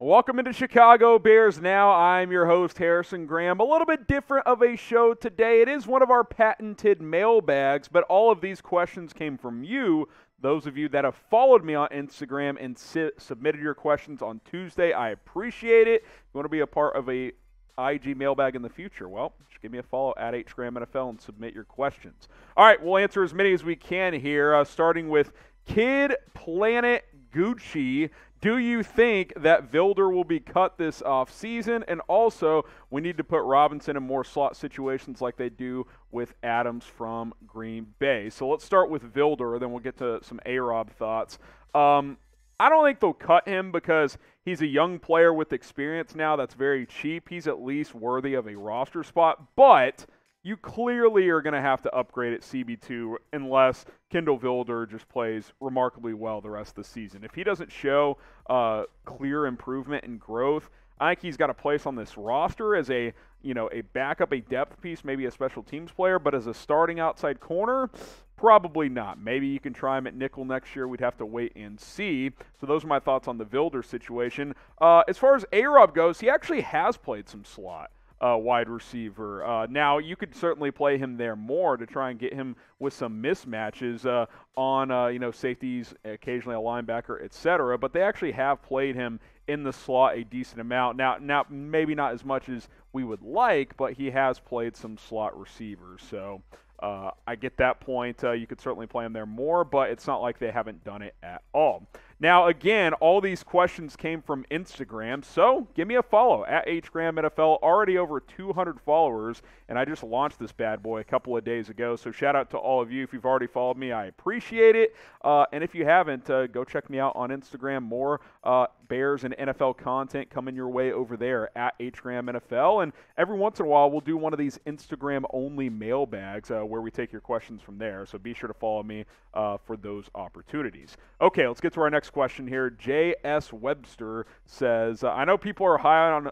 Welcome into Chicago Bears Now. I'm your host, Harrison Graham. A little bit different of a show today. It is one of our patented mailbags, but all of these questions came from you, those of you that have followed me on Instagram and submitted your questions on Tuesday. I appreciate it. If you want to be a part of a IG mailbag in the future, well, just give me a follow at HGramNFL and submit your questions. All right, we'll answer as many as we can here, starting with Kid Planet Gucci. Do you think that Vilder will be cut this offseason? And also, we need to put Robinson in more slot situations like they do with Adams from Green Bay. So let's start with Vilder, then we'll get to some A-Rob thoughts. I don't think they'll cut him because he's a young player with experience now that's very cheap. He's at least worthy of a roster spot, but you clearly are going to have to upgrade at CB2 unless Kendall Vilder just plays remarkably well the rest of the season. If he doesn't show clear improvement and growth, I think he's got a place on this roster as a backup, a depth piece, maybe a special teams player, but as a starting outside corner, probably not. Maybe you can try him at nickel next year. We'd have to wait and see. So those are my thoughts on the Vilder situation. As far as A-Rob goes, he actually has played some slot. Wide receiver. Now, you could certainly play him there more to try and get him with some mismatches on safeties, occasionally a linebacker, etc. But they actually have played him in the slot a decent amount. Now maybe not as much as we would like, but he has played some slot receivers. So I get that point. You could certainly play him there more, but it's not like they haven't done it at all. Now, again, all these questions came from Instagram, so give me a follow at HGramNFL. Already over 200 followers, and I just launched this bad boy a couple of days ago, so shout out to all of you. If you've already followed me, I appreciate it. And if you haven't, go check me out on Instagram. More Bears and NFL content coming your way over there at HGramNFL. And every once in a while, we'll do one of these Instagram-only mailbags where we take your questions from there, so be sure to follow me for those opportunities. Okay, let's get to our next question here. J.S. Webster says, I know people are high on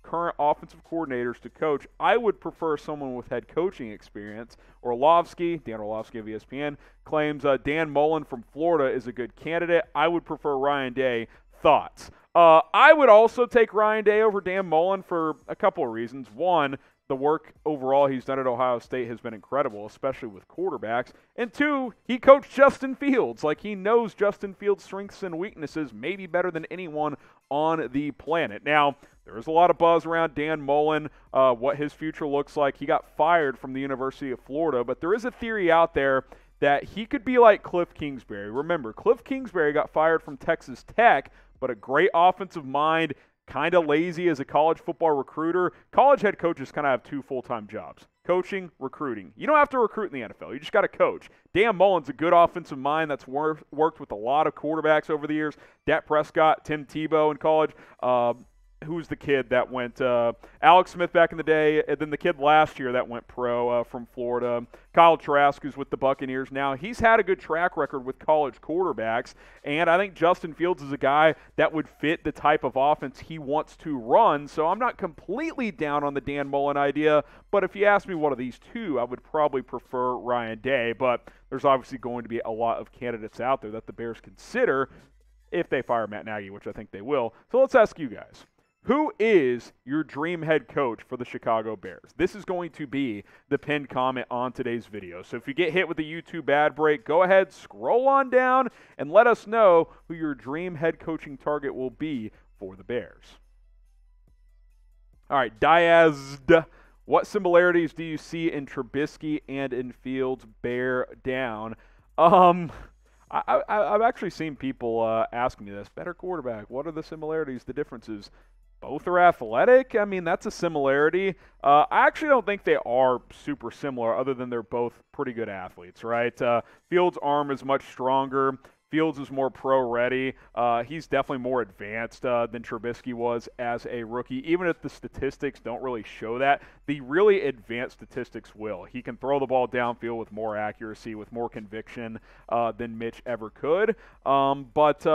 current offensive coordinators to coach. I would prefer someone with head coaching experience. Orlovsky, Dan Orlovsky of ESPN, claims Dan Mullen from Florida is a good candidate. I would prefer Ryan Day. Thoughts? I would also take Ryan Day over Dan Mullen for a couple of reasons. One, the work overall he's done at Ohio State has been incredible, especially with quarterbacks. And two, he coached Justin Fields. Like, he knows Justin Fields' strengths and weaknesses maybe better than anyone on the planet. Now, there's a lot of buzz around Dan Mullen, what his future looks like. He got fired from the University of Florida, but there is a theory out there that he could be like Cliff Kingsbury. Remember, Cliff Kingsbury got fired from Texas Tech, but a great offensive mind, kind of lazy as a college football recruiter. College head coaches kind of have two full-time jobs: coaching, recruiting. You don't have to recruit in the NFL. You just got to coach. Dan Mullen's a good offensive mind that's worked with a lot of quarterbacks over the years. Dak Prescott, Tim Tebow in college. Who's the kid that went Alex Smith back in the day, and then the kid last year that went pro from Florida, Kyle Trask, who's with the Buccaneers now. He's had a good track record with college quarterbacks, and I think Justin Fields is a guy that would fit the type of offense he wants to run. So I'm not completely down on the Dan Mullen idea, but if you ask me one of these two, I would probably prefer Ryan Day. But there's obviously going to be a lot of candidates out there that the Bears consider if they fire Matt Nagy, which I think they will. So let's ask you guys. Who is your dream head coach for the Chicago Bears? This is going to be the pinned comment on today's video. So if you get hit with a YouTube ad break, go ahead, scroll on down, and let us know who your dream head coaching target will be for the Bears. All right, Diaz, what similarities do you see in Trubisky and in Fields? Bear down. I've actually seen people ask me this. Better quarterback. What are the similarities, the differences? Both are athletic. I mean, that's a similarity. I actually don't think they are super similar other than they're both pretty good athletes, right? Fields' arm is much stronger. Fields is more pro-ready. He's definitely more advanced than Trubisky was as a rookie, even if the statistics don't really show that. The really advanced statistics will. He can throw the ball downfield with more accuracy, with more conviction than Mitch ever could. But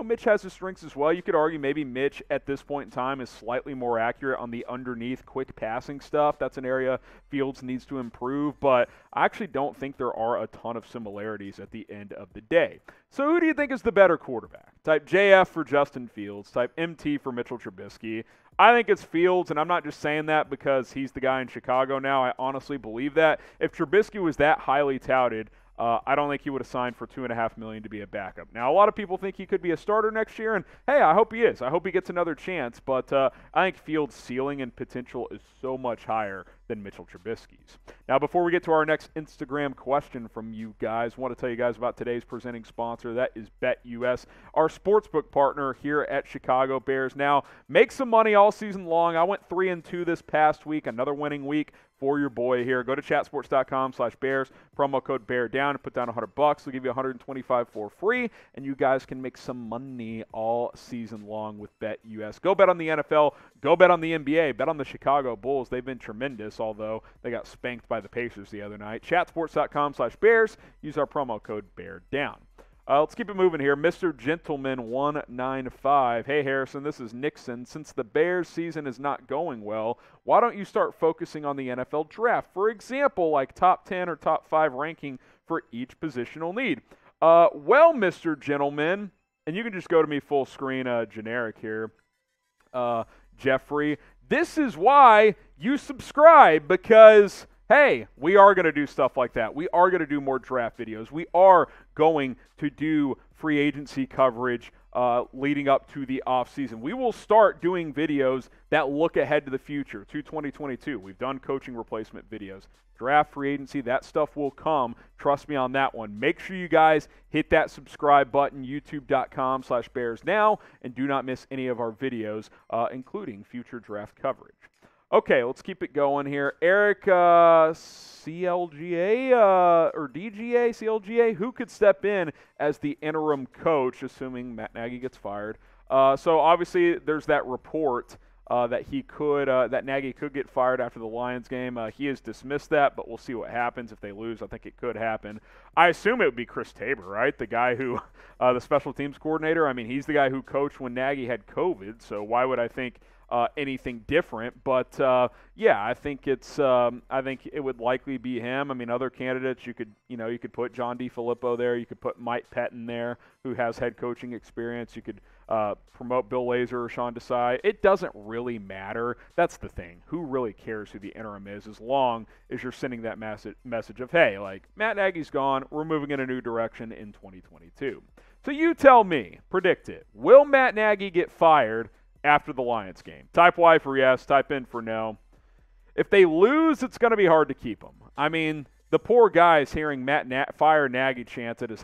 Mitch has his strengths as well. You could argue maybe Mitch at this point in time is slightly more accurate on the underneath quick passing stuff. That's an area Fields needs to improve, but I actually don't think there are a ton of similarities at the end of the day. So who do you think is the better quarterback? Type JF for Justin Fields. Type MT for Mitchell Trubisky. I think it's Fields, and I'm not just saying that because he's the guy in Chicago now. I honestly believe that. If Trubisky was that highly touted, I don't think he would have signed for $2.5 million to be a backup. Now, a lot of people think he could be a starter next year, and hey, I hope he is. I hope he gets another chance, but I think Fields' ceiling and potential is so much higher than Mitchell Trubisky's. Now, before we get to our next Instagram question from you guys, I want to tell you guys about today's presenting sponsor. That is BetUS, our sportsbook partner here at Chicago Bears. Now, make some money all season long. I went 3-2 this past week, another winning week for your boy here. Go to chatsports.com/Bears, promo code BEARDOWN, and put down $100. They'll give you $125 for free, and you guys can make some money all season long with BetUS. Go bet on the NFL. Go bet on the NBA. Bet on the Chicago Bulls. They've been tremendous, although they got spanked by the Pacers the other night. Chatsports.com/Bears. Use our promo code BEARDOWN. Let's keep it moving here. Mr. Gentleman 195. Hey, Harrison, this is Nixon. Since the Bears season is not going well, why don't you start focusing on the NFL draft? For example, like top 10 or top 5 ranking for each positional need. Well, Mr. Gentleman, and you can just go to me full screen generic here, Jeffrey, this is why you subscribe, because hey, we are going to do stuff like that. We are going to do more draft videos. We are going to do free agency coverage leading up to the offseason. We will start doing videos that look ahead to the future, to 2022. We've done coaching replacement videos. Draft, free agency, that stuff will come. Trust me on that one. Make sure you guys hit that subscribe button, youtube.com/BearsNow, and do not miss any of our videos, including future draft coverage. Okay, let's keep it going here. Eric, CLGA or DGA, CLGA, who could step in as the interim coach, assuming Matt Nagy gets fired? So obviously, there's that report that Nagy could get fired after the Lions game. He has dismissed that, but we'll see what happens if they lose. I think it could happen. I assume it would be Chris Tabor, right? The guy who, the special teams coordinator. I mean, he's the guy who coached when Nagy had COVID. So why would I think anything different? But yeah, I think it would likely be him. I mean, other candidates you could put John DeFilippo there. You could put Mike Pettin there, who has head coaching experience. You could promote Bill Lazor or Sean Desai. It doesn't really matter. That's the thing. Who really cares who the interim is, as long as you're sending that message of, hey, like, Matt Nagy's gone. We're moving in a new direction in 2022. So you tell me, predict it. Will Matt Nagy get fired after the Lions game? Type Y for yes, type N for no. If they lose, it's going to be hard to keep them. I mean, the poor guy is hearing fire Nagy chants at his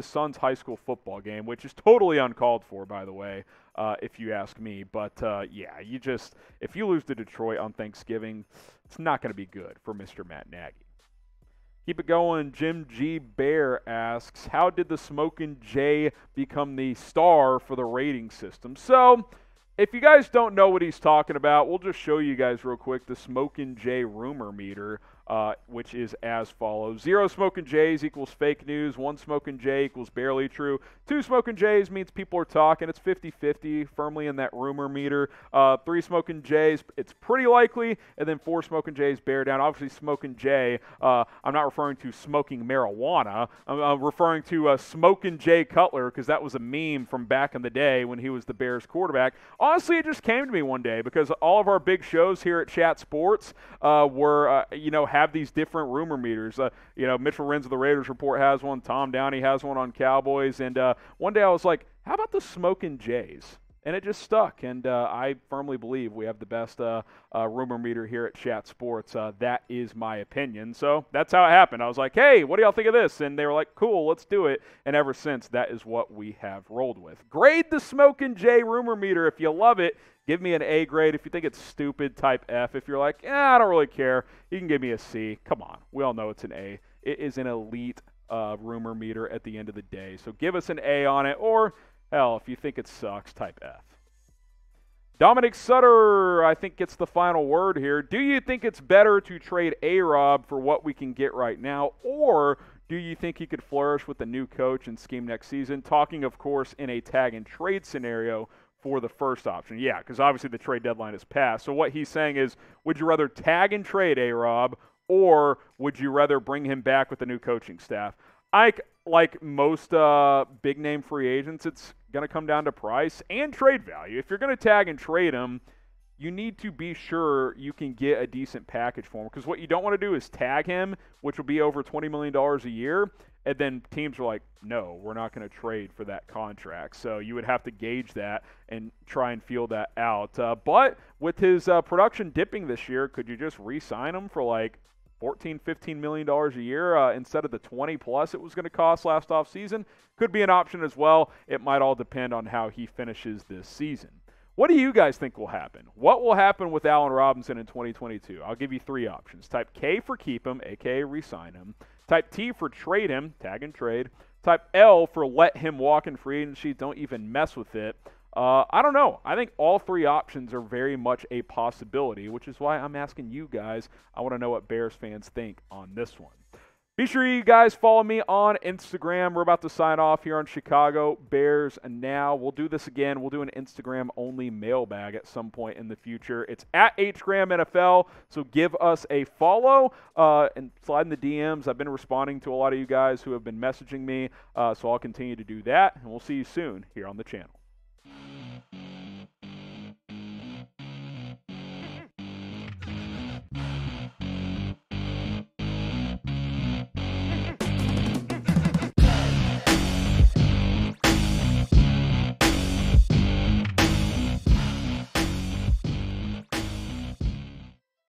son's high school football game, which is totally uncalled for, by the way, if you ask me. But yeah, if you lose to Detroit on Thanksgiving, it's not going to be good for Mr. Matt Nagy. Keep it going. Jim G. Bear asks, how did the Smokin' J become the star for the rating system? So, if you guys don't know what he's talking about, we'll just show you guys real quick the Smokin' J rumor meter, which is as follows. 0 Smokin' J's equals fake news. 1 Smokin' J equals barely true. 2 Smokin' J's means people are talking. It's 50-50, firmly in that rumor meter. 3 Smokin' J's, it's pretty likely. And then 4 Smokin' J's bear down. Obviously, Smokin' J, I'm not referring to smoking marijuana. I'm referring to Smokin' Jay Cutler, because that was a meme from back in the day when he was the Bears quarterback. Honestly, it just came to me one day because all of our big shows here at Chat Sports have these different rumor meters. Mitchell Renz of the Raiders Report has one. Tom Downey has one on Cowboys. And one day I was like, how about the Smokin' Jays? And it just stuck. And I firmly believe we have the best rumor meter here at Chat Sports. That is my opinion. So that's how it happened. I was like, hey, what do y'all think of this? And they were like, cool, let's do it. And ever since, that is what we have rolled with. Grade the Smokin' J rumor meter if you love it. Give me an A grade. If you think it's stupid, type F. If you're like, I don't really care, you can give me a C. Come on. We all know it's an A. It is an elite rumor meter at the end of the day. So give us an A on it, or, hell, if you think it sucks, type F. Dominic Sutter, I think, gets the final word here. Do you think it's better to trade A-Rob for what we can get right now, or do you think he could flourish with the new coach and scheme next season? Talking, of course, in a tag and trade scenario for the first option. Yeah, because obviously the trade deadline is passed. So what he's saying is, would you rather tag and trade A-Rob, or would you rather bring him back with the new coaching staff? like most big-name free agents, it's going to come down to price and trade value. If you're going to tag and trade him, you need to be sure you can get a decent package for him, because what you don't want to do is tag him, which will be over $20 million a year, and then teams are like, no, we're not going to trade for that contract. So you would have to gauge that and try and feel that out. But with his production dipping this year, could you just re-sign him for like $14, $15 million a year instead of the 20 plus it was going to cost last offseason? Could be an option as well. It might all depend on how he finishes this season. What do you guys think will happen? What will happen with Allen Robinson in 2022? I'll give you 3 options. Type K for keep him, a.k.a. re-sign him. Type T for trade him, tag and trade. Type L for let him walk in free agency, don't even mess with it. I don't know. I think all 3 options are very much a possibility, which is why I'm asking you guys. I want to know what Bears fans think on this one. Be sure you guys follow me on Instagram. We're about to sign off here on Chicago Bears Now. We'll do this again. We'll do an Instagram-only mailbag at some point in the future. It's at HGramNFL, so give us a follow and slide in the DMs. I've been responding to a lot of you guys who have been messaging me, so I'll continue to do that, and we'll see you soon here on the channel.